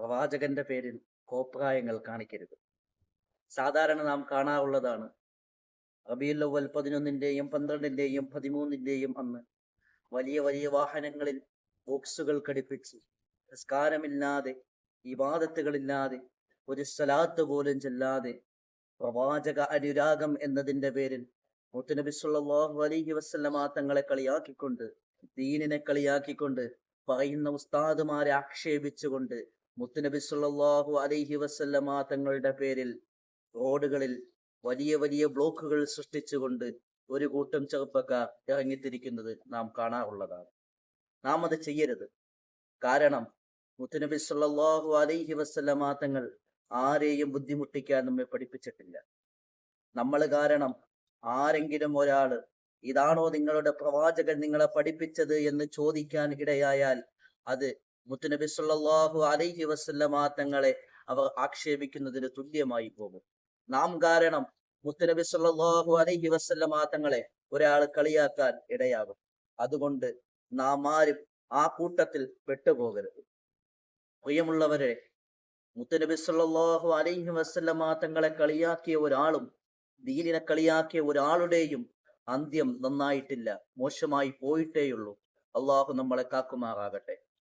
പ്രവാചകന്റെ പേരിൽ കോപ്രായങ്ങൾ കാണിക്കരുത്. സാധാരണ നാം കാണാറുള്ളതാണ്, റബീഉൽ അവ്വൽ 11-ന്റെയും 12-ന്റെയും 13-ന്റെയും അന്ന് വലിയ വലിയ വാഹനങ്ങളിൽ ബോക്സുകൾ ഘടിപ്പിച്ച് നിസ്കാരമില്ലാതെ, ഇബാദത്തുകളില്ലാതെ, ഒരു സ്വലാത്ത് പോലും ചെല്ലാതെ പ്രവാചക അനുരാഗം എന്നതിന്റെ പേരിൽ മുത്തുനബി സല്ലല്ലാഹു അലൈഹി വസല്ലമ തങ്ങളെ കളിയാക്കിക്കൊണ്ട്, ദീനിനെ കളിയാക്കിക്കൊണ്ട്, പറയുന്ന ഉസ്താദുമാരെ ആക്ഷേപിച്ചുകൊണ്ട് മുത്തുനബി സല്ലല്ലാഹു അലൈഹി വസല്ലമ തങ്ങളുടെ പേരിൽ റോഡുകളിൽ വലിയ വലിയ ബ്ലോക്കുകൾ സൃഷ്ടിച്ചുകൊണ്ട് ഒരു കൂട്ടം ചെറുപ്പക്കാർ ഇറങ്ങിത്തിരിക്കുന്നത് നാം കാണാറുള്ളതാണ്. നാം അത് ചെയ്യരുത്. കാരണം മുത്തുനബി സല്ലല്ലാഹു അലൈഹി വസല്ലമ തങ്ങൾ ആരെയും ബുദ്ധിമുട്ടിക്കാൻ നമ്മെ പഠിപ്പിച്ചിട്ടില്ല. നമ്മൾ കാരണം ആരെങ്കിലും ഒരാള് ഇതാണോ നിങ്ങളുടെ പ്രവാചകൻ നിങ്ങളെ പഠിപ്പിച്ചത് എന്ന് ചോദിക്കാൻ ഇടയായാൽ അത് മുത്തുനബി സല്ലല്ലാഹു അലൈഹി വസല്ലമ തങ്ങളെ അവർ ആക്ഷേപിക്കുന്നതിന് തുല്യമായി പോകും. നാം കാരണം മുത്തുനബി സല്ലല്ലാഹു അലൈഹി വസല്ലമ തങ്ങളെ ഒരാൾ കളിയാക്കാൻ ഇടയാകും. അതുകൊണ്ട് നാം ആരും ആ കൂട്ടത്തിൽ പെട്ടുപോകരുത്. പ്രിയമുള്ളവരെ, മുത്തുനബി സല്ലല്ലാഹു അലൈഹി വസല്ലമ തങ്ങളെ കളിയാക്കിയ ഒരാളും ദീനിനെ കളിയാക്കിയ ഒരാളുടെയും അന്ത്യം നന്നായിട്ടില്ല, മോശമായി പോയിട്ടേയുള്ളൂ. അള്ളാഹു നമ്മളെ കാക്കുമാറാകട്ടെ.